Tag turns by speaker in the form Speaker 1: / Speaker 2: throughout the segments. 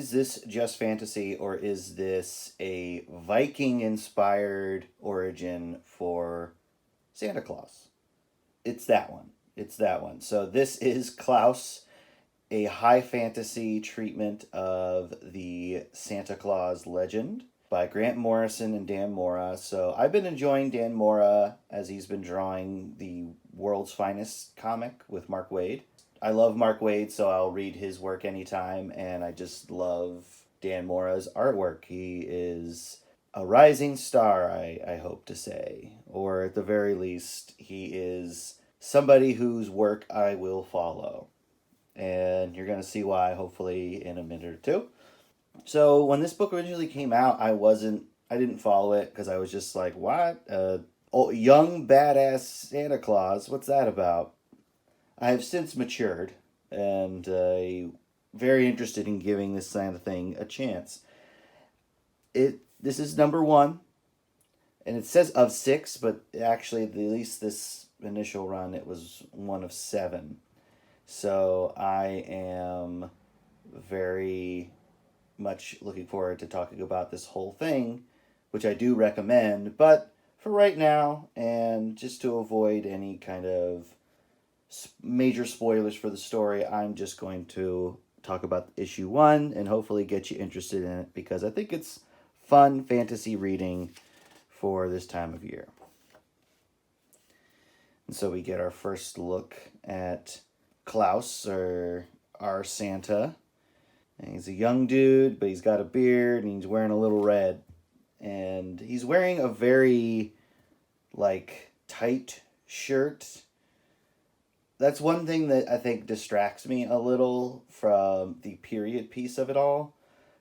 Speaker 1: is this just fantasy, or is this a Viking-inspired origin for Santa Claus? It's that one. It's that one. So this is Klaus, a high fantasy treatment of the Santa Claus legend by Grant Morrison and Dan Mora. So I've been enjoying Dan Mora as he's been drawing the world's finest comic with Mark Waid. I love Mark Waid, so I'll read his work anytime, and I just love Dan Mora's artwork. He is a rising star, I hope to say. Or at the very least, he is somebody whose work I will follow. And you're going to see why, hopefully, in a minute or two. So when this book originally came out, I didn't follow it because I was just like, what? Young badass Santa Claus, what's that about? I have since matured and very interested in giving this kind of thing a chance. This is number 1, and it says of 6, but actually, at least this initial run, it was 1 of 7. So I am very much looking forward to talking about this whole thing, which I do recommend. But for right now, and just to avoid any kind of major spoilers for the story, I'm just going to talk about issue 1 and hopefully get you interested in it, because I think it's fun fantasy reading for this time of year. And so we get our first look at Klaus, or our Santa. And he's a young dude, but he's got a beard and he's wearing a little red. And he's wearing a very, tight shirt. That's one thing that I think distracts me a little from the period piece of it all.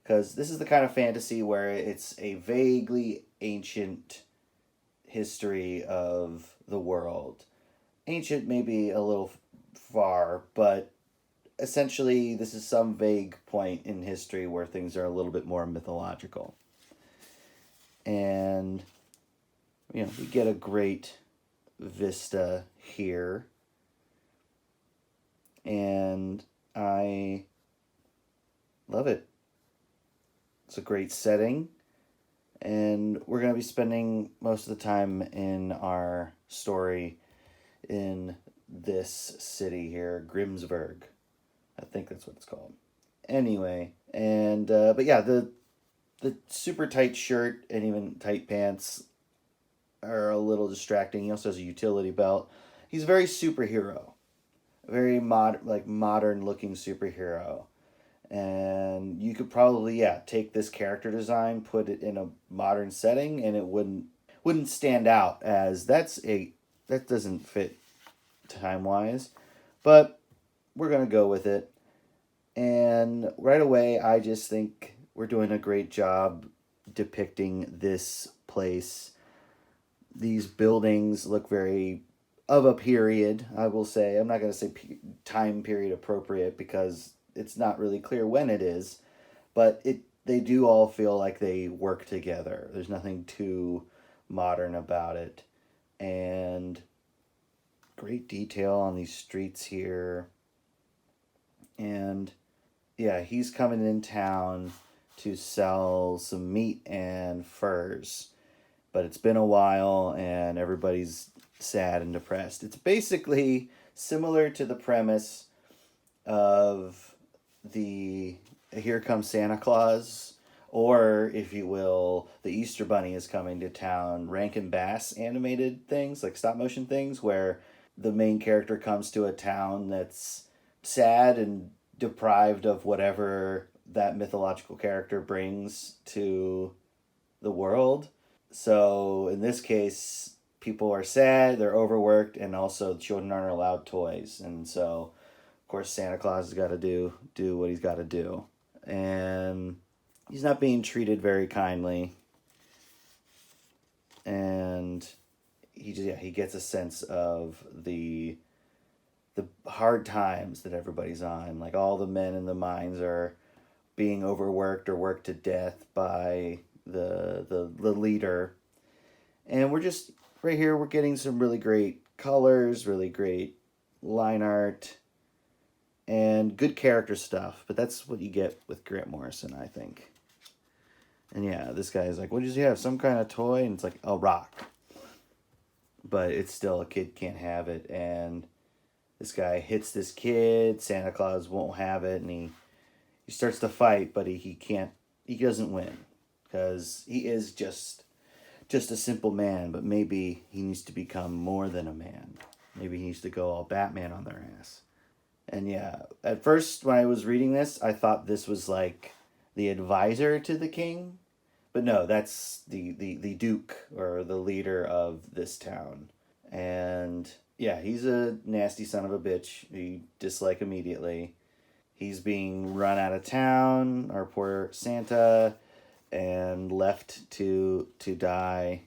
Speaker 1: Because this is the kind of fantasy where it's a vaguely ancient history of the world. Ancient maybe a little far, but essentially this is some vague point in history where things are a little bit more mythological. And, we get a great vista here. And I love it. It's a great setting. And we're going to be spending most of the time in our story in this city here, Grimsburg. I think that's what it's called. Anyway, and but yeah, the super tight shirt and even tight pants are a little distracting. He also has a utility belt. He's a very superhero. Very modern looking superhero. And you could probably take this character design, put it in a modern setting, and it wouldn't stand out as that doesn't fit time wise. But we're gonna go with it. And right away, I just think we're doing a great job depicting this place. These buildings look very of a period, I will say. I'm not going to say time period appropriate because it's not really clear when it is, but they do all feel like they work together. There's nothing too modern about it. And great detail on these streets here. And yeah, he's coming in town to sell some meat and furs. But it's been a while and everybody's sad and depressed. It's basically similar to the premise of the Here Comes Santa Claus, or, if you will, the Easter Bunny is coming to town, Rankin Bass animated things, like stop motion things, where the main character comes to a town that's sad and deprived of whatever that mythological character brings to the world. So in this case, people are sad, they're overworked, and also children aren't allowed toys. And so, of course, Santa Claus has got to do what he's got to do. And he's not being treated very kindly. And he gets a sense of the hard times that everybody's on. Like, all the men in the mines are being overworked or worked to death by the leader. And we're just right here, we're getting some really great colors, really great line art, and and good character stuff. But that's what you get with Grant Morrison, I think. And yeah, this guy is like, what does he have? Some kind of toy? And it's like, a rock. But it's still, a kid can't have it. And this guy hits this kid. Santa Claus won't have it. And he starts to fight, but he can't, he doesn't win. Because he is just a simple man. But maybe he needs to become more than a man. Maybe he needs to go all Batman on their ass. And yeah, at first when I was reading this, I thought this was like the advisor to the king. But no, that's the Duke, or the leader of this town. And yeah, he's a nasty son of a bitch. You dislike immediately. He's being run out of town, our poor Santa, and left to die.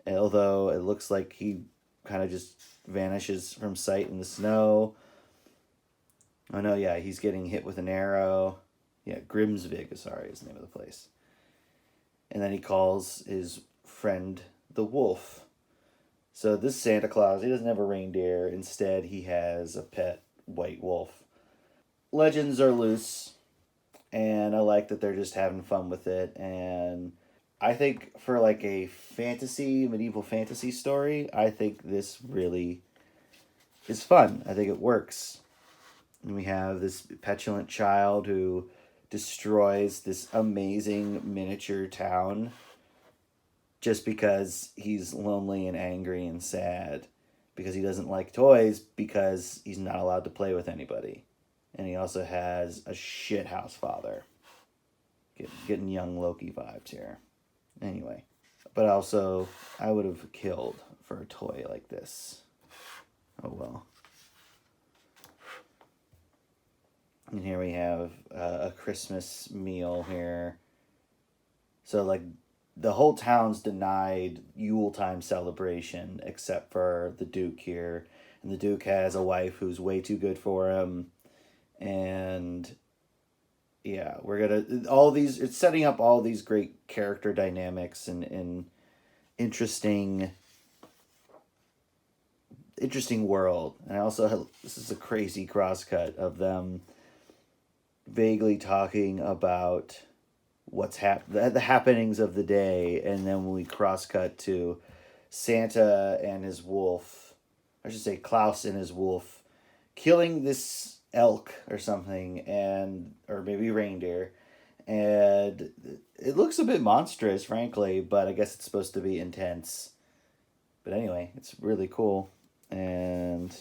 Speaker 1: Although it looks like he kind of just vanishes from sight in the snow. Oh no, yeah, he's getting hit with an arrow. Yeah, Grimsvig, sorry, is the name of the place. And then he calls his friend the wolf. So this Santa Claus, he doesn't have a reindeer. Instead, he has a pet white wolf. Legends are loose, and I like that they're just having fun with it. And I think for like a medieval fantasy story, I think this really is fun. I think it works. And we have this petulant child who destroys this amazing miniature town just because he's lonely and angry and sad, because he doesn't like toys, because he's not allowed to play with anybody. And he also has a shithouse father. Getting young Loki vibes here. Anyway, but also I would have killed for a toy like this. Oh well. And here we have a Christmas meal here. So, like, the whole town's denied Yuletime celebration except for the Duke here. And the Duke has a wife who's way too good for him. And, yeah, it's setting up all these great character dynamics and interesting world. And I also have, this is a crazy crosscut of them vaguely talking about the happenings of the day, and then when we cross cut to Santa and his wolf, I should say Klaus and his wolf, killing this elk or something, or maybe reindeer, and it looks a bit monstrous, frankly, but I guess it's supposed to be intense. But anyway, it's really cool. And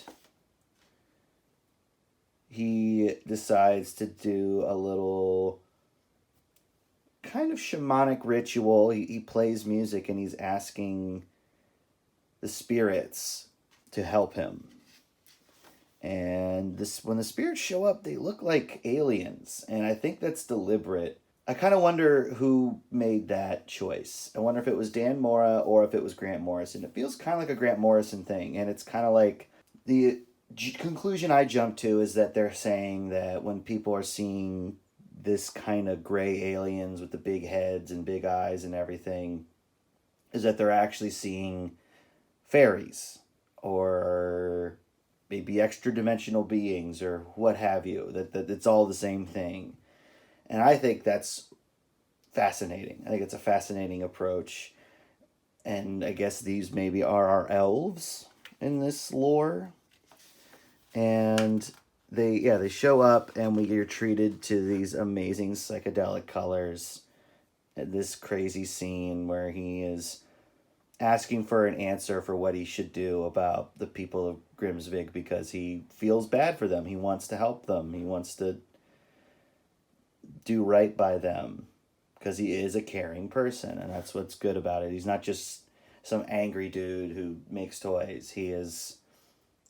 Speaker 1: he decides to do a little kind of shamanic ritual. He plays music and he's asking the spirits to help him. And when the spirits show up, they look like aliens. And I think that's deliberate. I kind of wonder who made that choice. I wonder if it was Dan Mora or if it was Grant Morrison. It feels kind of like a Grant Morrison thing. And it's kind of like the conclusion I jumped to is that they're saying that when people are seeing this kind of gray aliens with the big heads and big eyes and everything, is that they're actually seeing fairies or maybe extra dimensional beings or what have you, that it's all the same thing. And I think that's fascinating. I think it's a fascinating approach. And I guess these maybe are our elves in this lore. And they show up, and we are treated to these amazing psychedelic colors. This crazy scene where he is asking for an answer for what he should do about the people of Grimsvig, because he feels bad for them. He wants to help them. He wants to do right by them because he is a caring person, and that's what's good about it. He's not just some angry dude who makes toys. He is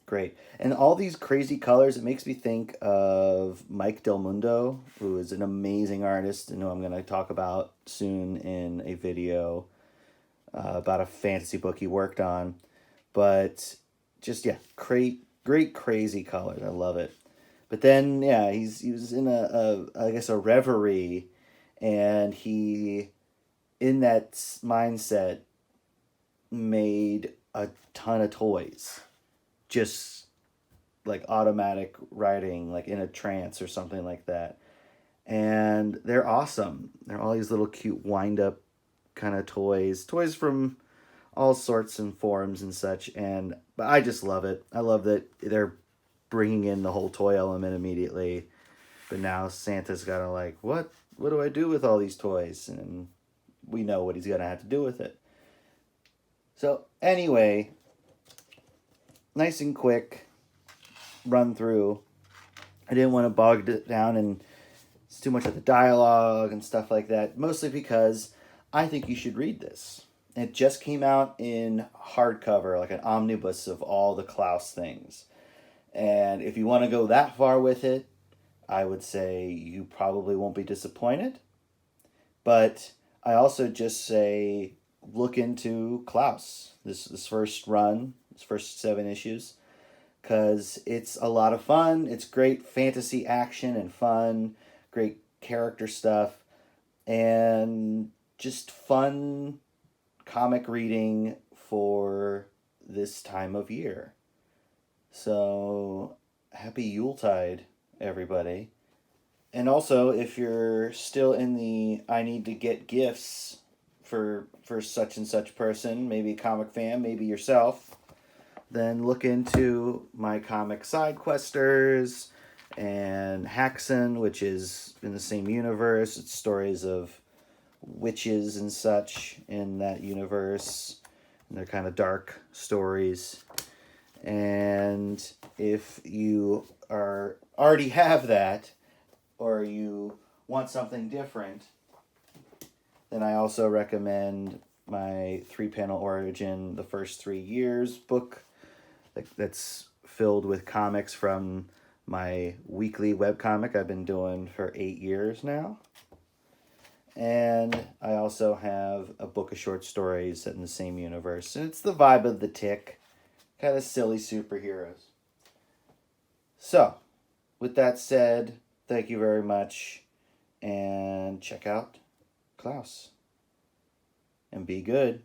Speaker 1: great. And all these crazy colors, it makes me think of Mike Del Mundo, who is an amazing artist and who I'm going to talk about soon in a video about a fantasy book he worked on. But just, yeah, great crazy colors. I love it. But then, yeah, he was in a reverie, and he, in that mindset, made a ton of toys. Just like automatic writing, like in a trance or something like that. And they're awesome. They're all these little cute wind up kind of toys from all sorts and forms and such. And but I just love it. I love that they're bringing in the whole toy element immediately. But now Santa's got to like, what do I do with all these toys? And we know what he's going to have to do with it. So anyway, nice and quick run through. I didn't want to bog it down and it's too much of the dialogue and stuff like that, mostly because I think you should read this. It just came out in hardcover, like an omnibus of all the Klaus things. And if you want to go that far with it, I would say you probably won't be disappointed. But I also just say look into Klaus, this first run, this first 7 issues, because it's a lot of fun. It's great fantasy action and fun, great character stuff, and just fun comic reading for this time of year. So, happy Yuletide, everybody. And also, if you're still in the I need to get gifts for such and such person, maybe a comic fan, maybe yourself, then look into my comic side questers and Haxon, which is in the same universe. It's stories of witches and such in that universe. And they're kind of dark stories. And if you already have that, or you want something different, then I also recommend my 3-panel Origin, the first 3 years book that's filled with comics from my weekly webcomic I've been doing for 8 years now. And I also have a book of short stories set in the same universe. And it's the vibe of the Tick, kind of silly superheroes. So, with that said, thank you very much, and check out Klaus. And be good.